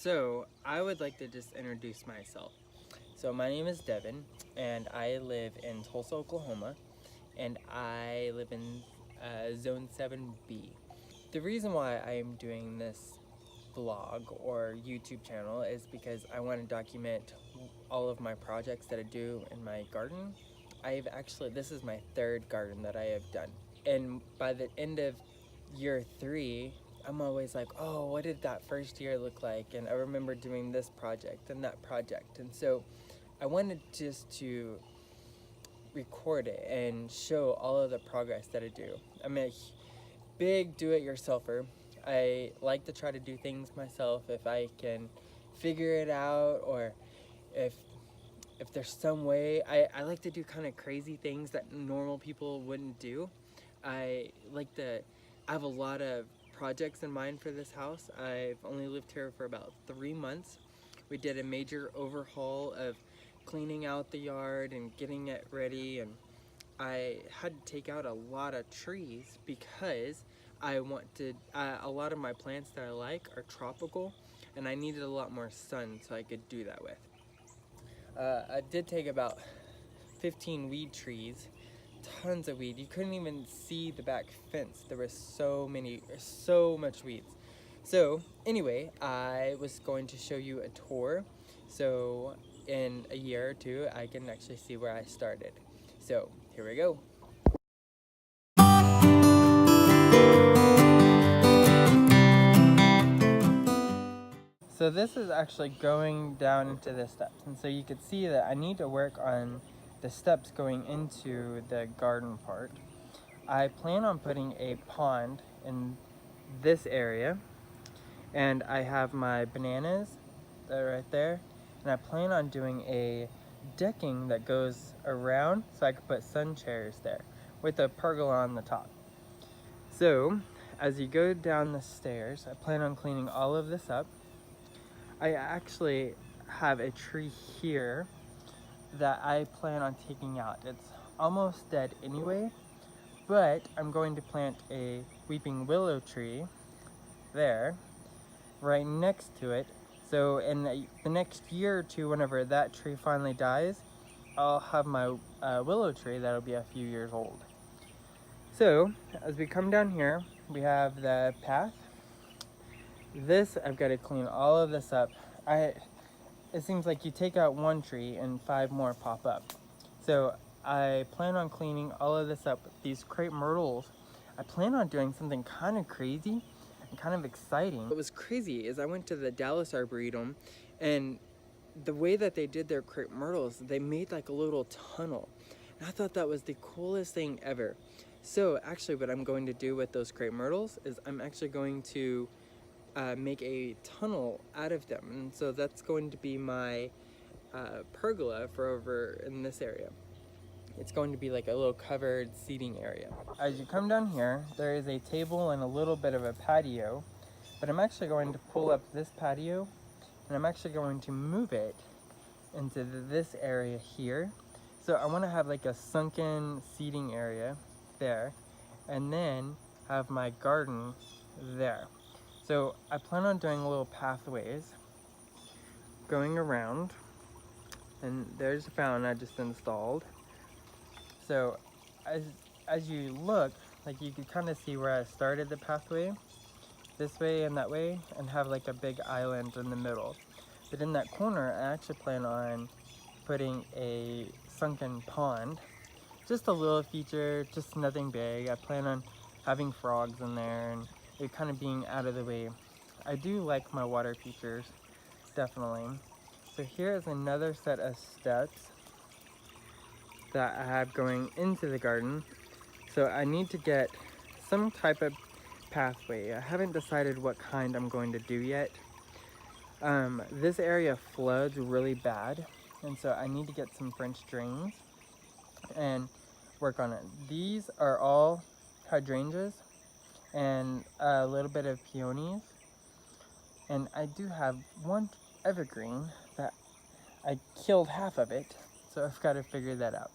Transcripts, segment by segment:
So, I would like to just introduce myself. So, my name is Devin, and I live in Tulsa, Oklahoma, and I live in Zone 7B. The reason why I am doing this vlog or YouTube channel is because I want to document all of my projects that I do in my garden. This is my third garden that I have done. And by the end of year 3, I'm always like, oh, what did that first year look like? And I remember doing this project and that project. And so I wanted just to record it and show all of the progress that I do. I'm a big do-it-yourselfer. I like to try to do things myself if I can figure it out, or if there's some way. I like to do kind of crazy things that normal people wouldn't do. I have a lot of projects in mind for this house. I've only lived here for about 3 months. We did a major overhaul of cleaning out the yard and getting it ready, and I had to take out a lot of trees because a lot of my plants that I like are tropical, and I needed a lot more sun so I could do that with. I did take about 15 weed trees, tons of weed. You couldn't even see the back fence. There was so much weeds. So anyway, I was going to show you a tour. So in a year or two, I can actually see where I started. So here we go. So this is actually going down into the steps, and so you can see that I need to work on the steps going into the garden part. I plan on putting a pond in this area, and I have my bananas that are right there, and I plan on doing a decking that goes around so I could put sun chairs there with a pergola on the top. So as you go down the stairs, I plan on cleaning all of this up. I actually have a tree here that I plan on taking out. It's almost dead anyway, but I'm going to plant a weeping willow tree there, right next to it. So in the next year or two, whenever that tree finally dies, I'll have my willow tree that'll be a few years old. So as we come down here, we have the path. I've got to clean all of this up. It seems like you take out one tree and 5 more pop up. So I plan on cleaning all of this up. These crepe myrtles, I plan on doing something kind of crazy and kind of exciting. What was crazy is I went to the Dallas Arboretum, and the way that they did their crepe myrtles, they made like a little tunnel. And I thought that was the coolest thing ever. So actually what I'm going to do with those crepe myrtles is I'm actually going to make a tunnel out of them, and so that's going to be my pergola for over in this area. It's going to be like a little covered seating area. As you come down here, there is a table and a little bit of a patio, but I'm actually going to pull up this patio, and I'm actually going to move it into this area here. So I want to have like a sunken seating area there, and then have my garden there. So I plan on doing little pathways going around, and there's a fountain I just installed. So as you look, like you can kind of see where I started the pathway, this way and that way, and have like a big island in the middle. But in that corner, I actually plan on putting a sunken pond. Just a little feature, just nothing big. I plan on having frogs in there and it kind of being out of the way. I do like my water features, definitely. So here is another set of steps that I have going into the garden. So I need to get some type of pathway. I haven't decided what kind I'm going to do yet. This area floods really bad, and so I need to get some French drains and work on it. These are all hydrangeas and a little bit of peonies. And I do have one evergreen that I killed half of it, so I've got to figure that out.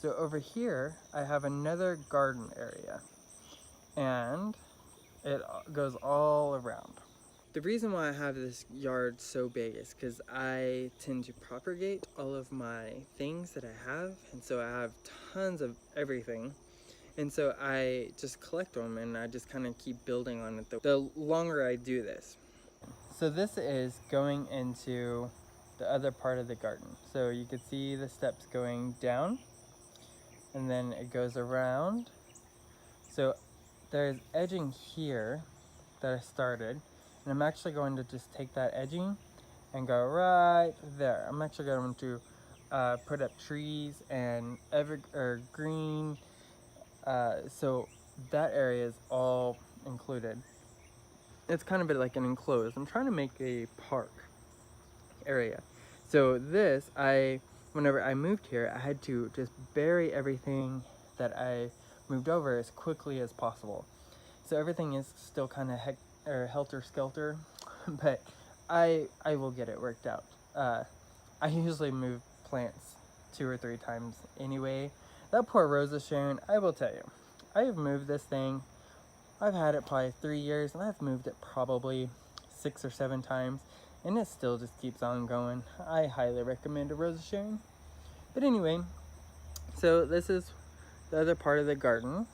So over here, I have another garden area, and it goes all around. the reason why I have this yard so big is because I tend to propagate all of my things that I have, and so I have tons of everything, and so I just collect them and I just kind of keep building on it the longer I do this. So this is going into the other part of the garden. So you can see the steps going down, and then it goes around. So there's edging here that I started, and I'm actually going to just take that edging and go right there. I'm actually going to put up trees and green, so that area is all included. It's kind of a bit like an enclosed. I'm trying to make a park area. So this, whenever I moved here, I had to just bury everything that I moved over as quickly as possible. So everything is still kind of helter-skelter, but I will get it worked out. I usually move plants 2 or 3 times anyway. That poor Rosa Sharon, I will tell you, I have moved this thing. I've had it probably 3 years, and I've moved it probably 6 or 7 times, and it still just keeps on going. I highly recommend a Rosa Sharon. But anyway, so this is the other part of the garden.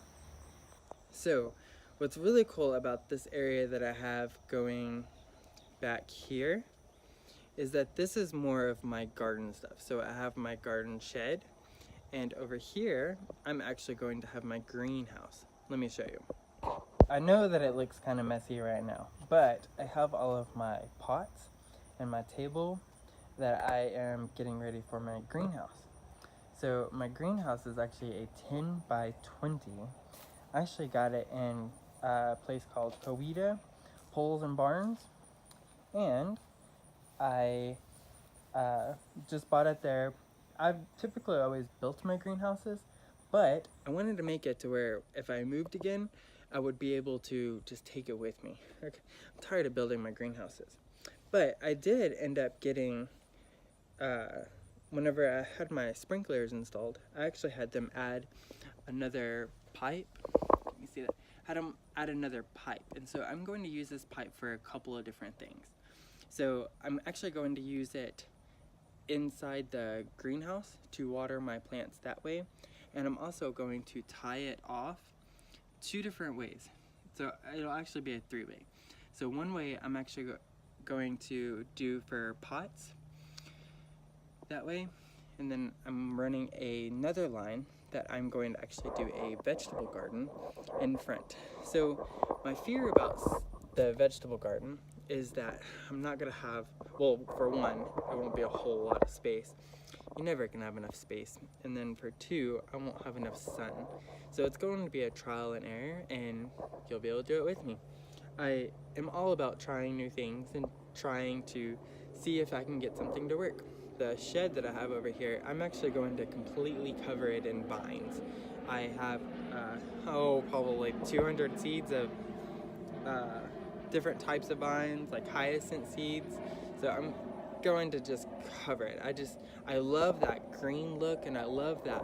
So what's really cool about this area that I have going back here is that this is more of my garden stuff. So I have my garden shed, and over here I'm actually going to have my greenhouse. Let me show you. I know that it looks kind of messy right now, but I have all of my pots and my table that I am getting ready for my greenhouse. So my greenhouse is actually a 10 by 20. I actually got it in a place called Coweta Poles and Barns, and I just bought it there. I've typically always built my greenhouses, but I wanted to make it to where if I moved again, I would be able to just take it with me. I'm tired of building my greenhouses. But I did end up getting, whenever I had my sprinklers installed, I actually had them add another pipe. Let me see that. Had them add another pipe. And so I'm going to use this pipe for a couple of different things. So I'm actually going to use it inside the greenhouse to water my plants that way. And I'm also going to tie it off 2 different ways. So it'll actually be a 3-way. So one way I'm actually going to do for pots that way, and then I'm running another line that I'm going to actually do a vegetable garden in front. So my fear about the vegetable garden is that I'm not gonna have, well, for one, it won't be a whole lot of space. You never can have enough space. And then for 2, I won't have enough sun. So it's going to be a trial and error, and you'll be able to do it with me. I am all about trying new things and trying to see if I can get something to work. The shed that I have over here, I'm actually going to completely cover it in vines. I have, probably 200 seeds of different types of vines, like hyacinth seeds. So I'm going to just cover it. I love that green look, and I love that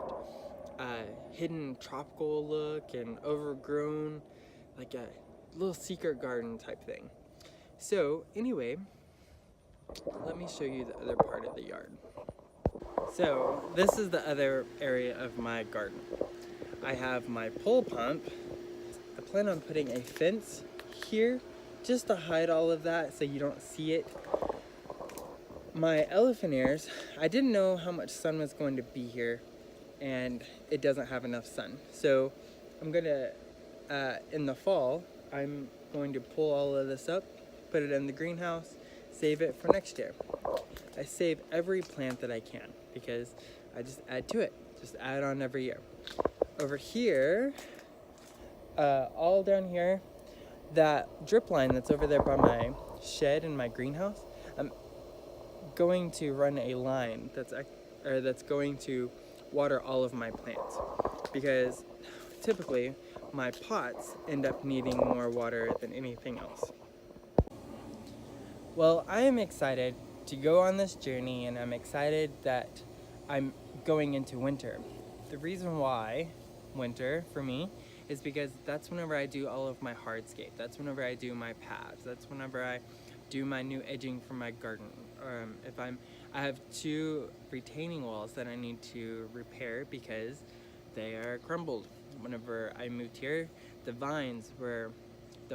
hidden tropical look and overgrown, like a little secret garden type thing. So anyway, let me show you the other part of the yard. So this is the other area of my garden. I have my pole pump. I plan on putting a fence here just to hide all of that so you don't see it. My elephant ears, I didn't know how much sun was going to be here, and it doesn't have enough sun. So I'm gonna, in the fall, I'm going to pull all of this up, put it in the greenhouse, save it for next year. I save every plant that I can because I just add to it, just add on every year. Over here, all down here, that drip line that's over there by my shed in my greenhouse, I'm going to run a line that's going to water all of my plants, because typically my pots end up needing more water than anything else. Well, I am excited to go on this journey, and I'm excited that I'm going into winter. The reason why winter for me is because that's whenever I do all of my hardscape. That's whenever I do my paths. That's whenever I do my new edging for my garden. I have 2 retaining walls that I need to repair because they are crumbled. Whenever I moved here, the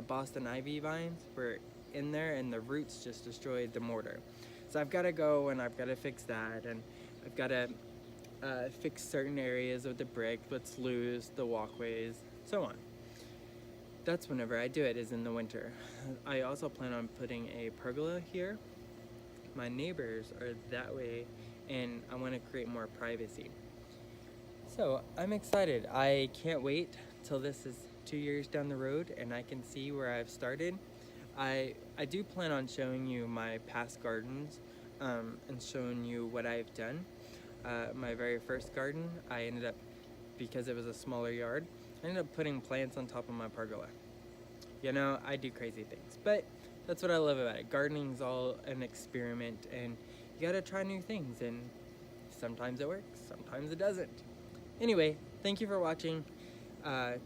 Boston ivy vines were in there and the roots just destroyed the mortar. So I've got to go and I've got to fix that, and I've got to fix certain areas of the brick, what's loose, the walkways, so on. That's whenever I do it, is in the winter. I also plan on putting a pergola here. My neighbors are that way and I want to create more privacy. So I'm excited. I can't wait till this is 2 years down the road and I can see where I've started. I do plan on showing you my past gardens and showing you what I've done. My very first garden, I ended up, because it was a smaller yard, I ended up putting plants on top of my pergola. You know, I do crazy things, but that's what I love about it. Gardening's all an experiment, and you gotta try new things, and sometimes it works, sometimes it doesn't. Anyway, thank you for watching.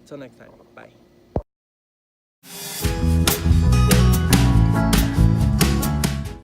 Till next time, bye.